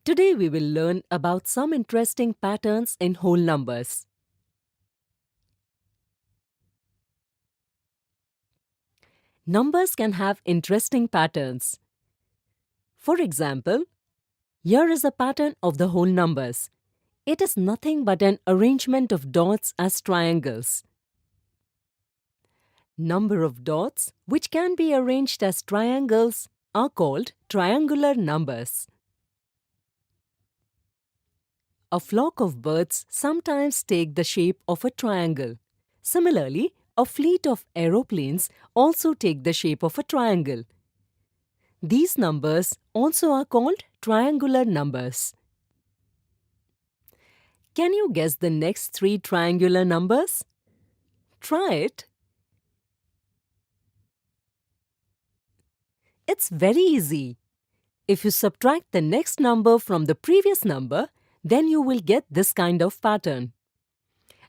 Today we will learn about some interesting patterns in whole numbers. Numbers can have interesting patterns. For example, here is a pattern of the whole numbers. It is nothing but an arrangement of dots as triangles. Number of dots which can be arranged as triangles are called triangular numbers. A flock of birds sometimes take the shape of a triangle. Similarly, a fleet of aeroplanes also take the shape of a triangle. These numbers also are called triangular numbers. Can you guess the next three triangular numbers? Try it. It's very easy. If you subtract the next number from the previous number, then you will get this kind of pattern.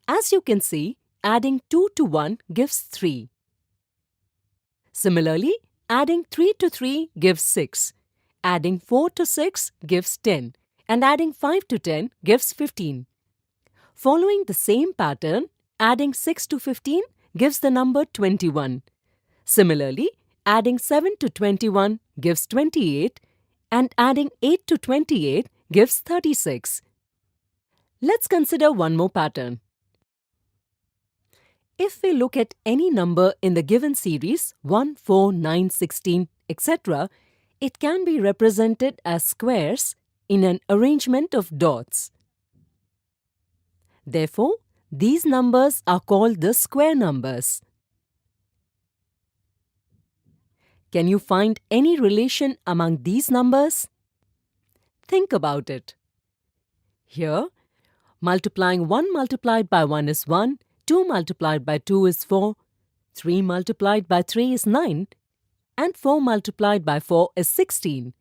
As you can see, adding 2 to 1 gives 3. Similarly, adding 3 to 3 gives 6. Adding 4 to 6 gives 10. And adding 5 to 10 gives 15. Following the same pattern, adding 6 to 15 gives the number 21. Similarly, adding 7 to 21 gives 28 and adding 8 to 28 gives 36. Let's consider one more pattern. If we look at any number in the given series 1, 4, 9, 16, etc., it can be represented as squares in an arrangement of dots. Therefore, these numbers are called the square numbers. Can you find any relation among these numbers? Think about it. Here, multiplying 1 multiplied by 1 is 1, 2 multiplied by 2 is 4, 3 multiplied by 3 is 9, and 4 multiplied by 4 is 16.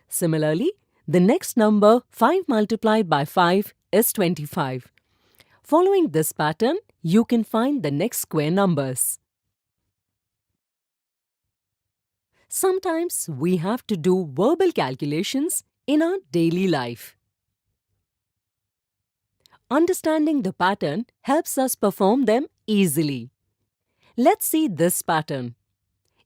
Similarly, the next number 5 multiplied by 5 is 25. Following this pattern, you can find the next square numbers. Sometimes we have to do verbal calculations in our daily life. Understanding the pattern helps us perform them easily. Let's see this pattern.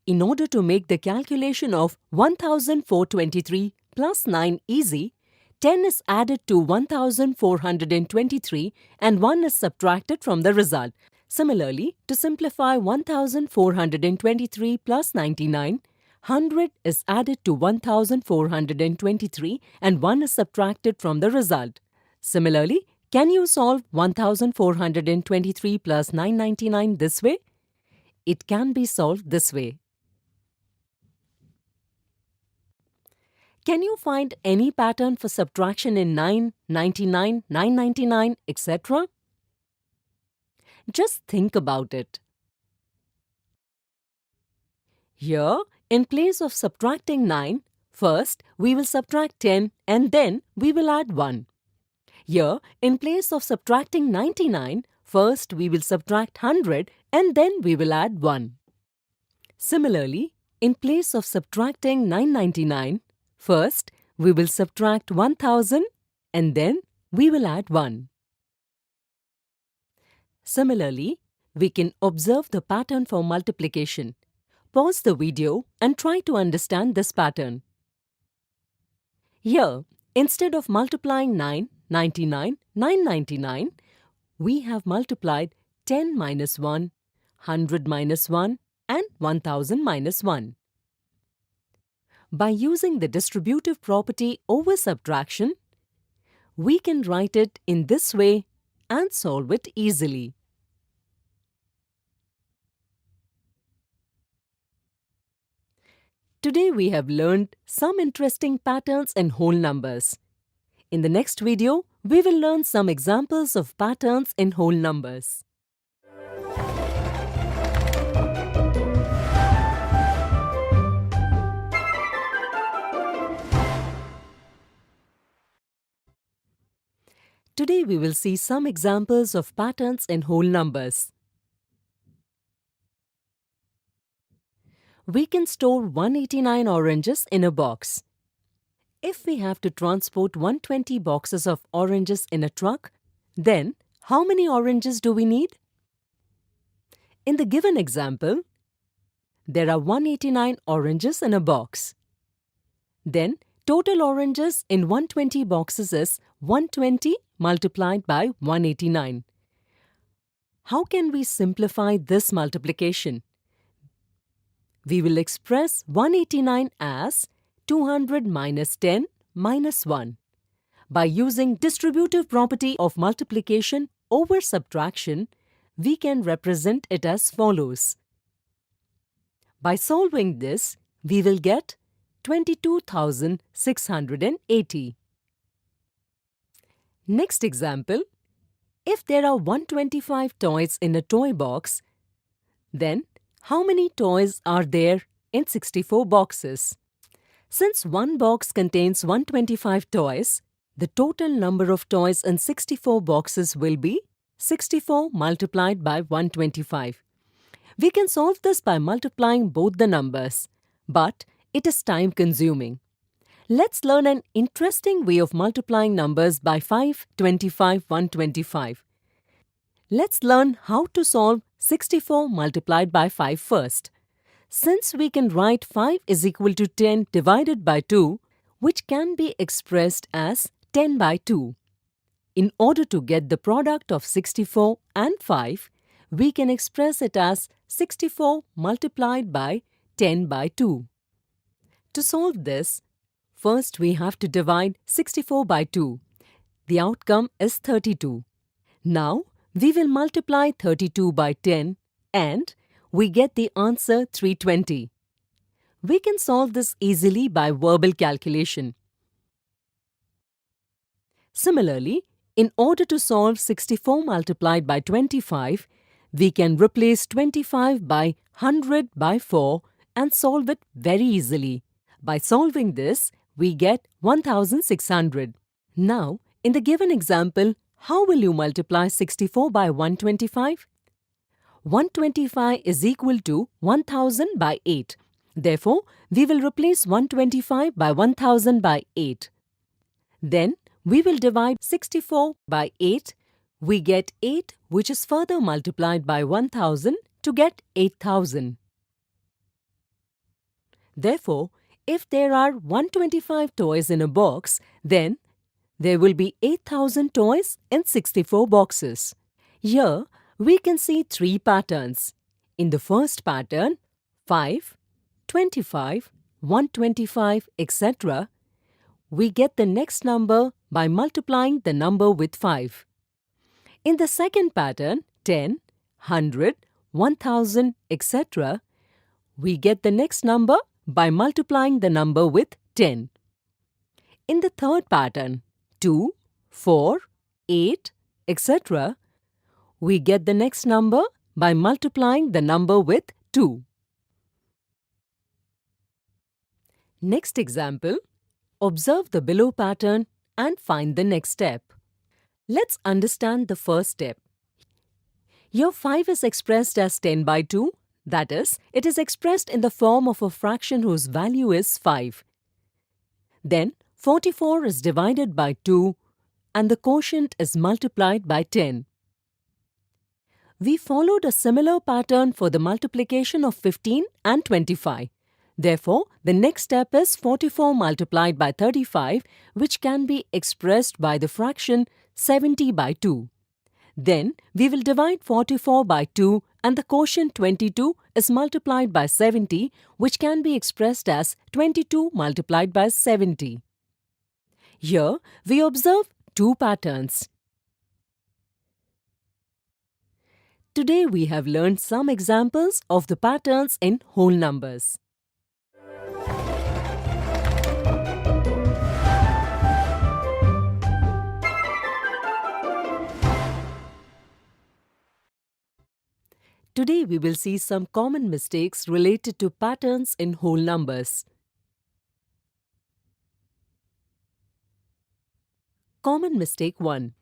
In order to make the calculation of 1423 plus 9 easy, 10 is added to 1423 and 1 is subtracted from the result. Similarly, to simplify 1423 plus 99, 100 is added to 1423 and 1 is subtracted from the result. Similarly, can you solve 1423 plus 999 this way? It can be solved this way. Can you find any pattern for subtraction in 9, 99, 999, etc.? Just think about it. Here, in place of subtracting 9, first we will subtract 10 and then we will add 1. Here, in place of subtracting 99, first we will subtract 100 and then we will add 1. Similarly, in place of subtracting 999, first we will subtract 1000 and then we will add 1. Similarly, we can observe the pattern for multiplication. Pause the video and try to understand this pattern. Here, instead of multiplying 9, 99, 999, we have multiplied 10 minus 1, 100 minus 1 and 1000 minus 1. By using the distributive property over subtraction, we can write it in this way and solve it easily. Today we have learned some interesting patterns in whole numbers. In the next video, we will learn some examples of patterns in whole numbers. Today we will see some examples of patterns in whole numbers. We can store 189 oranges in a box. If we have to transport 120 boxes of oranges in a truck, then how many oranges do we need? In the given example, there are 189 oranges in a box. Then, total oranges in 120 boxes is 120 multiplied by 189. How can we simplify this multiplication? We will express 189 as 200 minus 10 minus 1. By using distributive property of multiplication over subtraction, we can represent it as follows. By solving this, we will get 22,680. Next example, if there are 125 toys in a toy box, then how many toys are there in 64 boxes? Since one box contains 125 toys, the total number of toys in 64 boxes will be 64 multiplied by 125. We can solve this by multiplying both the numbers, but it is time-consuming. Let's learn an interesting way of multiplying numbers by 5, 25, 125. Let's learn how to solve 64 multiplied by 5 first. Since we can write 5 is equal to 10 divided by 2, which can be expressed as 10 by 2. In order to get the product of 64 and 5, we can express it as 64 multiplied by 10 by 2. To solve this, first we have to divide 64 by 2. The outcome is 32. Now, we will multiply 32 by 10 and we get the answer 320. We can solve this easily by verbal calculation. Similarly, in order to solve 64 multiplied by 25, we can replace 25 by 100 by 4 and solve it very easily. By solving this, we get 1600. Now, in the given example, how will you multiply 64 by 125? 125 is equal to 1000 by 8. Therefore, we will replace 125 by 1000 by 8. Then, we will divide 64 by 8. We get 8, which is further multiplied by 1000 to get 8000. Therefore, if there are 125 toys in a box, then there will be 8000 toys in 64 boxes. Here, we can see 3 patterns. In the first pattern, 5, 25, 125, etc., we get the next number by multiplying the number with 5. In the second pattern, 10, 100, 1000, etc., we get the next number by multiplying the number with 10. In the third pattern, 2, 4, 8, etc., we get the next number by multiplying the number with 2. Next example, observe the below pattern and find the next step. Let's understand the first step. Here 5 is expressed as 10 by 2. That is, it is expressed in the form of a fraction whose value is 5. Then 44 is divided by 2 and the quotient is multiplied by 10. We followed a similar pattern for the multiplication of 15 and 25. Therefore, the next step is 44 multiplied by 35, which can be expressed by the fraction 70 by 2. Then, we will divide 44 by 2 and the quotient 22 is multiplied by 70, which can be expressed as 22 multiplied by 70. Here, we observe 2 patterns. Today, we have learned some examples of the patterns in whole numbers. Today we will see some common mistakes related to patterns in whole numbers. Common mistake 1.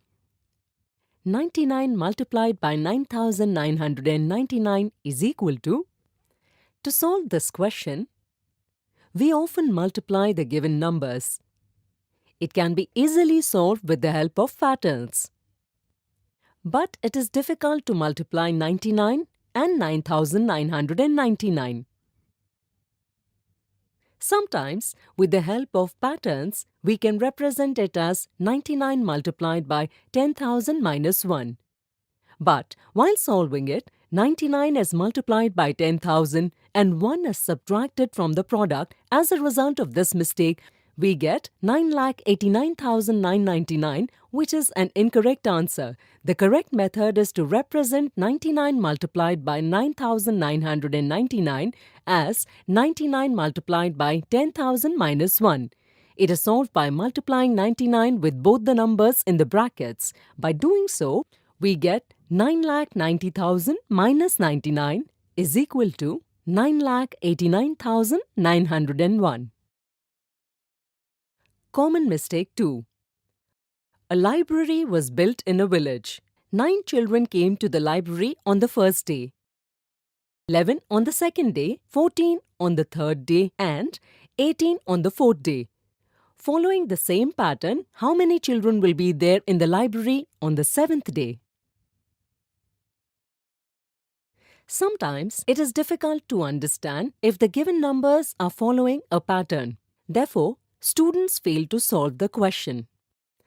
99 multiplied by 9999 is equal to? To solve this question, we often multiply the given numbers. It can be easily solved with the help of patterns. But it is difficult to multiply 99 and 9999. Sometimes, with the help of patterns, we can represent it as 99 multiplied by 10,000 minus 1. But while solving it, 99 is multiplied by 10,000 and 1 is subtracted from the product. As a result of this mistake, we get 9,89,999, which is an incorrect answer. The correct method is to represent 99 multiplied by 9,999 as 99 multiplied by 10,000 minus 1. It is solved by multiplying 99 with both the numbers in the brackets. By doing so, we get 9,90,000 minus 99 is equal to 9,89,901. Common mistake 2. A library was built in a village. 9 children came to the library on the first day, 11 on the second day, 14 on the third day, and 18 on the fourth day. Following the same pattern, how many children will be there in the library on the seventh day? Sometimes it is difficult to understand if the given numbers are following a pattern. Therefore, students fail to solve the question.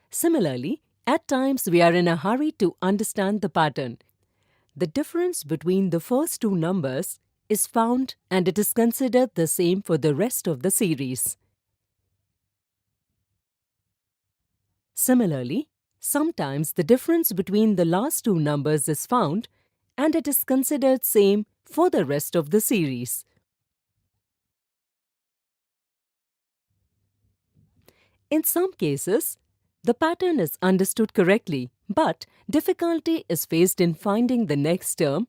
Similarly, at times we are in a hurry to understand the pattern. The difference between the first two numbers is found and it is considered the same for the rest of the series. Similarly, sometimes the difference between the last two numbers is found and it is considered same for the rest of the series. In some cases, the pattern is understood correctly, but difficulty is faced in finding the next term.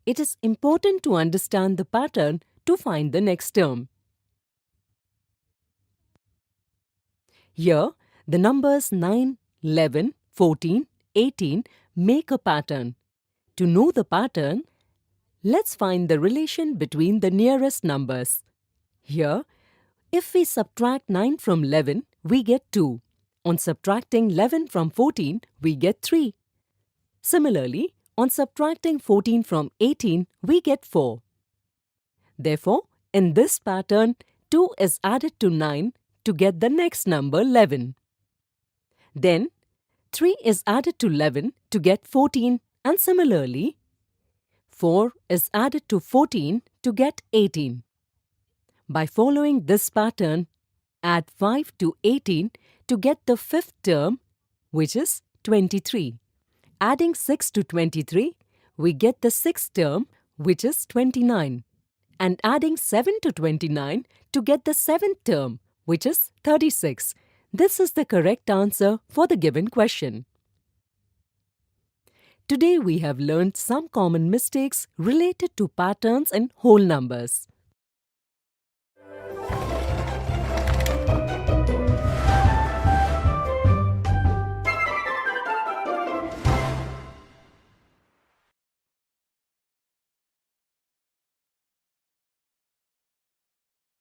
It is important to understand the pattern to find the next term. Here, the numbers 9, 11, 14, 18 make a pattern. To know the pattern, let's find the relation between the nearest numbers. Here, if we subtract 9 from 11, we get 2. On subtracting 11 from 14, we get 3. Similarly, on subtracting 14 from 18, we get 4. Therefore, in this pattern, 2 is added to 9 to get the next number 11. Then, 3 is added to 11 to get 14, and similarly, 4 is added to 14 to get 18. By following this pattern, add 5 to 18 to get the fifth term, which is 23. Adding 6 to 23, we get the sixth term, which is 29. And adding 7 to 29 to get the seventh term, which is 36. This is the correct answer for the given question. Today we have learned some common mistakes related to patterns in whole numbers.